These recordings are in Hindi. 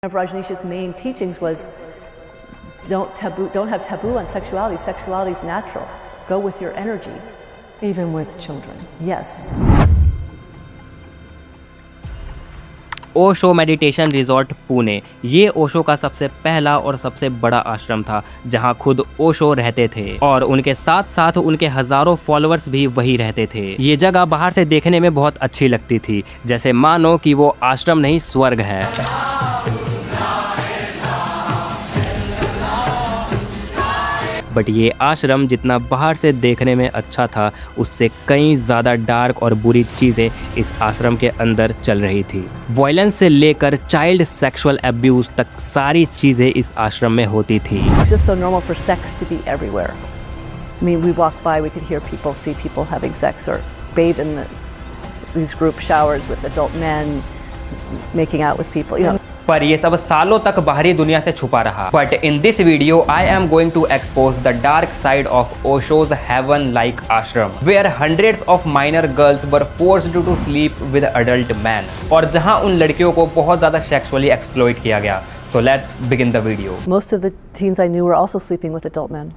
One of Rajneesh's main teachings was don't have taboo on sexuality. Sexuality is natural. Go with your energy. Even with children. Yes. Osho meditation resort Pune, ये ओशो का सबसे पहला और सबसे बड़ा आश्रम था जहां खुद ओशो रहते थे और उनके साथ साथ उनके हजारों फॉलोअर्स भी वही रहते थे। ये जगह बाहर से देखने में बहुत अच्छी लगती थी, जैसे मानो कि वो आश्रम नहीं स्वर्ग है। बट ये आश्रम जितना बाहर से देखने में अच्छा था, उससे कई ज़्यादा डार्क और बुरी चीज़ें इस आश्रम के अंदर चल रही थी। वायलेंस से लेकर चाइल्ड सेक्सुअल अब्यूज़ तक सारी चीज़ें इस आश्रम में होती थी। It's just so normal for sex to be everywhere. I mean, we walk by, we could hear people, see people having sex or bathe in these group showers with adult men making out with people, you know. पर ये सब सालों तक बाहरी दुनिया से छुपा रहा। But in this video I am going to expose the dark side of Osho's heaven like ashram, where hundreds of minor girls were forced to sleep with adult man, और जहां उन लड़कियों को बहुत ज्यादा सेक्सुअली एक्सप्लॉइट किया गया। So let's begin the video. Most of the teens I knew were also sleeping with adult men.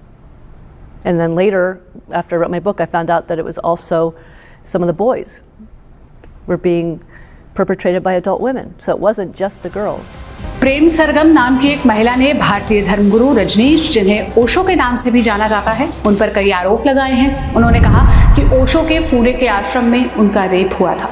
And then later, after I wrote my book, I found out that it was also some of the boys were being perpetrated by adult women. So it wasn't just the girls. प्रेम सरगम नाम की एक महिला ने भारतीय धर्मगुरु रजनीश, जिन्हें ओशो के नाम से भी जाना जाता है, उन पर कई आरोप लगाए हैं। उन्होंने कहा कि ओशो के पुणे के आश्रम में उनका रेप हुआ था।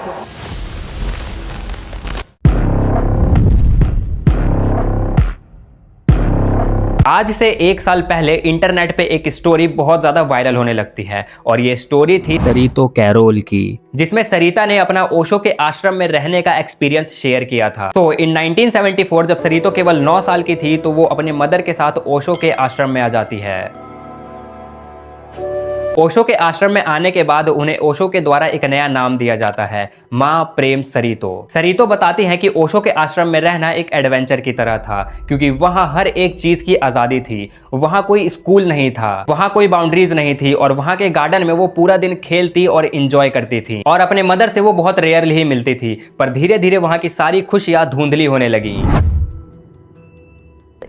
आज से 1 साल पहले इंटरनेट पे एक स्टोरी बहुत ज्यादा वायरल होने लगती है और ये स्टोरी थी सरितो कैरोल की, जिसमें सरिता ने अपना ओशो के आश्रम में रहने का एक्सपीरियंस शेयर किया था। तो इन 1974 जब सरितो केवल 9 साल की थी तो वो अपने मदर के साथ ओशो के आश्रम में आ जाती है। ओशो के आश्रम में आने के बाद उन्हें ओशो के द्वारा एक नया नाम दिया जाता है, माँ प्रेम सरितो। सरितो बताती हैं कि ओशो के आश्रम में रहना एक एडवेंचर की तरह था, क्योंकि वहाँ हर एक चीज की आजादी थी। वहाँ कोई स्कूल नहीं था, वहाँ कोई बाउंड्रीज नहीं थी, और वहाँ के गार्डन में वो पूरा दिन खेलती और इंजॉय करती थी। और अपने मदर से वो बहुत रेयरली ही मिलती थी, पर धीरे धीरे वहाँ की सारी खुशियाँ धुंधली होने लगी।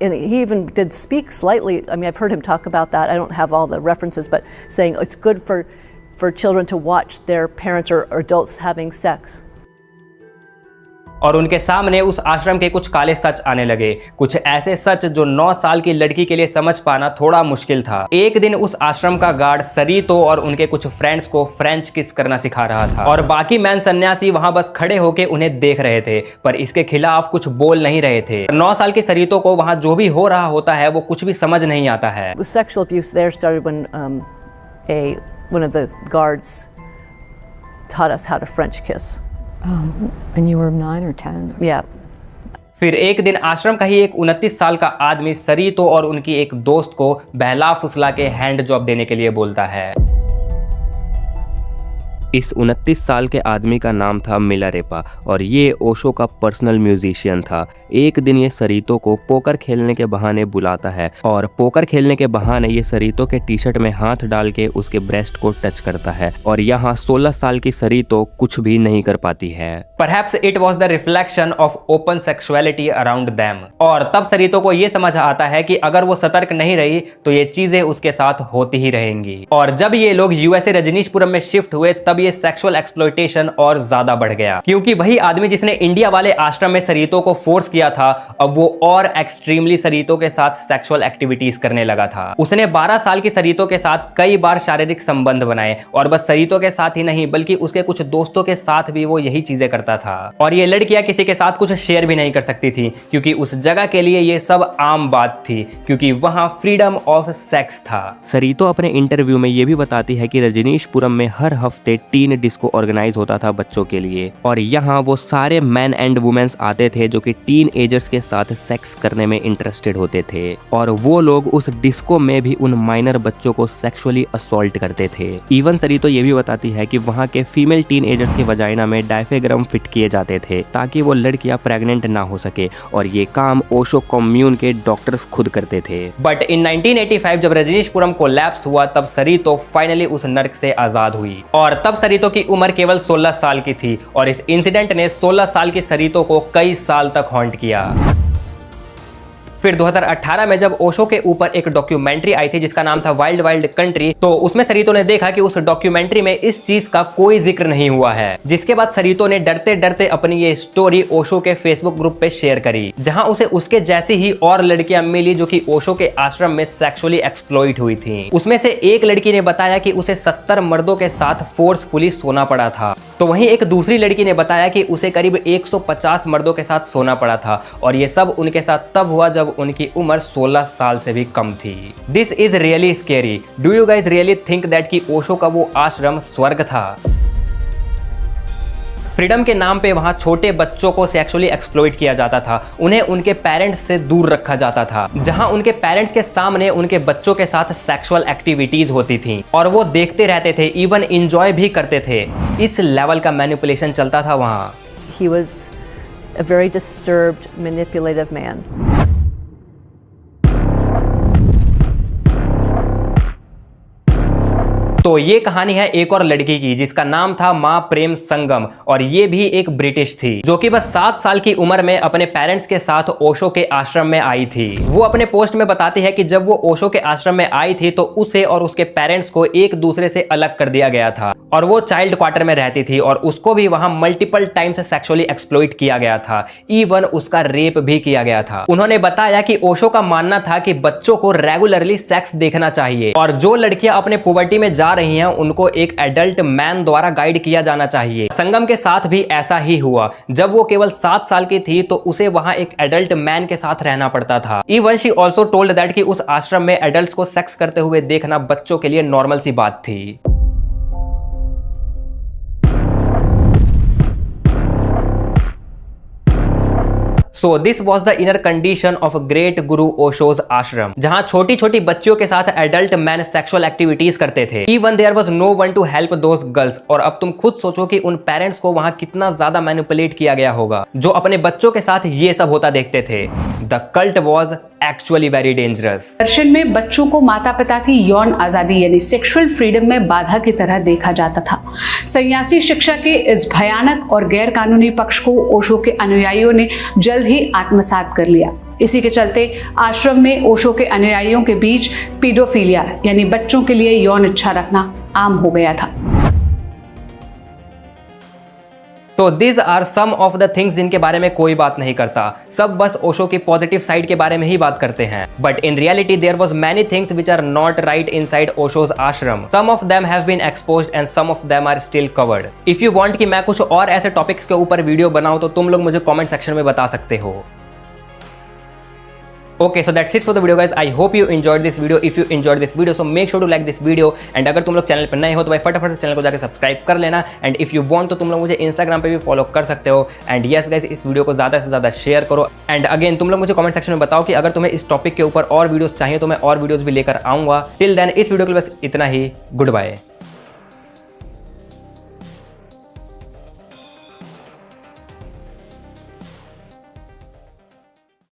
And he even did speak slightly. I mean, I've heard him talk about that. I don't have all the references, but saying it's good for children to watch their parents or adults having sex. और उनके सामने उस आश्रम के कुछ काले सच आने लगे, कुछ ऐसे सच जो 9 साल की लड़की के लिए समझ पाना थोड़ा मुश्किल था। एक दिन उस आश्रम का गार्ड सरितो और उनके कुछ फ्रेंड्स को फ्रेंच किस करना सिखा रहा था, और बाकी मैन सन्यासी वहां बस खड़े होके उन्हें देख रहे थे, पर इसके खिलाफ कुछ बोल नहीं रहे थे। 9 साल की सरितो को वहां जो भी हो रहा होता है वो कुछ भी समझ नहीं आता है। The sexual abuse there started when one of the guards taught us how to French kiss. And you were 9 or 10? Yeah. फिर एक दिन आश्रम का ही एक 29 साल का आदमी सरितो और उनकी एक दोस्त को बहला फुसला के हैंड जॉब देने के लिए बोलता है। इस 29 साल के आदमी का नाम था मिलारेपा और ये ओशो का पर्सनल म्यूजिशियन था। एक दिन ये सरितो को पोकर खेलने के बहाने बुलाता है और पोकर खेलने के बहाने ये सरितो के टी शर्ट में हाथ डाल के उसके ब्रेस्ट को टच करता है, और यहाँ 16 साल की सरितो कुछ भी नहीं कर पाती है। Perhaps it was the reflection of open sexuality around them. और तब सरितो को ये समझ आता है कि अगर वो सतर्क नहीं रही तो ये चीजें उसके साथ होती ही रहेंगी। और जब ये लोग यूएसए रजनीशपुरम में शिफ्ट हुए तब ये सेक्सुअल एक्सप्लॉयटेशन और ज्यादा बढ़ गया, क्योंकि वही आदमी जिसने इंडिया वाले आश्रम में सरितो को फोर्स किया था, अब वो और एक्सट्रीमली सरितो के साथ सेक्सुअल एक्टिविटीज करने लगा था। उसने 12 साल की सरितो के साथ कई बार शारीरिक संबंध बनाए, और बस सरितो के साथ ही नहीं बल्कि उसके कुछ दोस्तों के साथ भी वो यही चीजें करता था। और ये लड़कियां किसी के साथ कुछ शेयर भी नहीं कर सकती थी, क्योंकि उस जगह के लिए ये सब आम बात थी, क्योंकि वहां फ्रीडम ऑफ सेक्स था। सरितो अपने इंटरव्यू में ये भी बताती है कि रजनीशपुरम में हर हफ्ते टीन डिस्को ऑर्गेनाइज होता था बच्चों के लिए, और यहाँ वो सारे मैन एंड वुमेन्स आते थे जो कि टीन एजर्स के साथ सेक्स करने में इंटरेस्टेड होते थे, और वो लोग उस डिस्को में भी उन माइनर बच्चों को सेक्सुअली असॉल्ट करते थे। इवन सरितो ये भी बताती है कि वहाँ के फीमेल टीन एजर्स के वजाइना में डायफ्राम फिट किए जाते थे ताकि वो लड़कियां प्रेग्नेंट ना हो सके, और ये काम ओशो कम्यून के डॉक्टर्स खुद करते थे। बट इन 1985 जब रजनीशपुरम कोलैप्स हुआ तब सरितो फाइनली उस नर्क से आजाद हुई, और तब सरितो की उम्र केवल 16 साल की थी, और इस इंसिडेंट ने 16 साल की सरितो को कई साल तक हॉन्ट किया। फिर 2018 में जब ओशो के ऊपर एक डॉक्यूमेंट्री आई थी जिसका नाम था वाइल्ड वाइल्ड कंट्री, तो उसमें सरितो ने देखा कि उस डॉक्यूमेंट्री में इस चीज का कोई जिक्र नहीं हुआ है। जिसके बाद सरितो ने डरते डरते अपनी ये स्टोरी ओशो के फेसबुक ग्रुप पे शेयर करी, जहां उसे उसके जैसी ही और लड़कियां मिली जो कि ओशो के आश्रम में सेक्सुअली एक्सप्लॉइट हुई थी। उसमें से एक लड़की ने बताया कि उसे 70 मर्दों के साथ फोर्सफुली सोना पड़ा था, तो वहीं एक दूसरी लड़की ने बताया कि उसे करीब 150 मर्दों के साथ सोना पड़ा था, और ये सब उनके साथ तब हुआ जब उनकी उम्र 16 साल से भी कम थी। This is really scary. Do you guys really think that कि ओशो का वो आश्रम स्वर्ग था? फ्रीडम के नाम पे वहाँ छोटे बच्चों को सेक्सुअली एक्सप्लॉइट किया जाता था, उन्हें उनके पेरेंट्स से दूर रखा जाता था, जहाँ उनके पेरेंट्स के सामने उनके बच्चों के साथ सेक्सुअल एक्टिविटीज होती थी और वो देखते रहते थे, इवन एंजॉय भी करते थे। इस लेवल का मैनिपुलेशन चलता था वहाँ। He was a very disturbed, manipulative man. तो ये कहानी है एक और लड़की की जिसका नाम था माँ प्रेम संगम, और ये भी एक ब्रिटिश थी जो कि बस 7 साल की उम्र में अपने पेरेंट्स के साथ ओशो के आश्रम में आई थी। वो अपने पोस्ट में बताती है कि जब वो ओशो के आश्रम में आई थी तो उसे और उसके पेरेंट्स को एक दूसरे से अलग कर दिया गया था, और वो चाइल्ड क्वार्टर में रहती थी, और उसको भी वहां मल्टीपल टाइम्स सेक्सुअली एक्सप्लॉइट किया गया था, इवन उसका रेप भी किया गया था। उन्होंने बताया कि ओशो का मानना था कि बच्चों को रेगुलरली सेक्स देखना चाहिए, और जो लड़कियां अपने पुबर्टी में जा रही हैं उनको एक एडल्ट मैन द्वारा गाइड किया जाना चाहिए। संगम के साथ भी ऐसा ही हुआ। जब वो केवल 7 साल की थी तो उसे वहां एक एडल्ट मैन के साथ रहना पड़ता था। Even she also told that कि उस आश्रम में एडल्ट्स को सेक्स करते हुए देखना बच्चों के लिए नॉर्मल सी बात थी। So this was the inner condition of great Guru Osho's ashram, जहाँ छोटी छोटी बच्चियों के साथ एडल्ट मैन सेक्सुअल एक्टिविटीज करते थे। Even there was no one to help those girls। और अब तुम खुद सोचो कि उन पेरेंट्स को वहाँ कितना ज्यादा मैनिपुलेट किया गया होगा जो अपने बच्चों के साथ ये सब होता देखते थे। The cult was actually very dangerous। दर्शन में बच्चों को माता पिता की यौन आजादी यानी सेक्सुअल फ्रीडम में बाधा की तरह देखा जाता था। सन्यासी शिक्षा के इस भयानक और गैर कानूनी पक्ष को ओशो के अनुयायियों ने जल्द ही आत्मसात कर लिया। इसी के चलते आश्रम में ओशो के अनुयायियों के बीच पीडोफिलिया यानी बच्चों के लिए यौन इच्छा रखना आम हो गया था। So these are some of the things जिनके बारे में कोई बात नहीं करता, सब बस ओशो की पॉजिटिव साइड के बारे में ही बात करते हैं। But in reality there was many things which are not right inside Osho's ashram. Some of them have been exposed and some of them are still covered. If you want कि मैं कुछ और ऐसे टॉपिक्स के ऊपर वीडियो बनाऊं तो तुम लोग मुझे कमेंट सेक्शन में बता सकते हो। Okay, so that's it for the video guys. I hope you enjoyed this video. If you enjoyed this video, so make sure to like this video. And अगर तुम लोग चैनल पर नए हो तो भाई फटाफट चैनल को जाकर सब्सक्राइब कर लेना। And if you want तो तुम लोग मुझे इंस्टाग्राम पे भी फॉलो कर सकते हो। And yes guys, इस वीडियो को ज़्यादा से ज़्यादा शेयर करो। And again तुम लोग मुझे कमेंट सेक्शन में बताओ कि अगर तुम्हें इस टॉपिक के ऊपर और वीडियोस चाहिए तो मैं और वीडियोस भी लेकर आऊँगा। Till then इस वीडियो के लिए बस इतना ही। Good bye.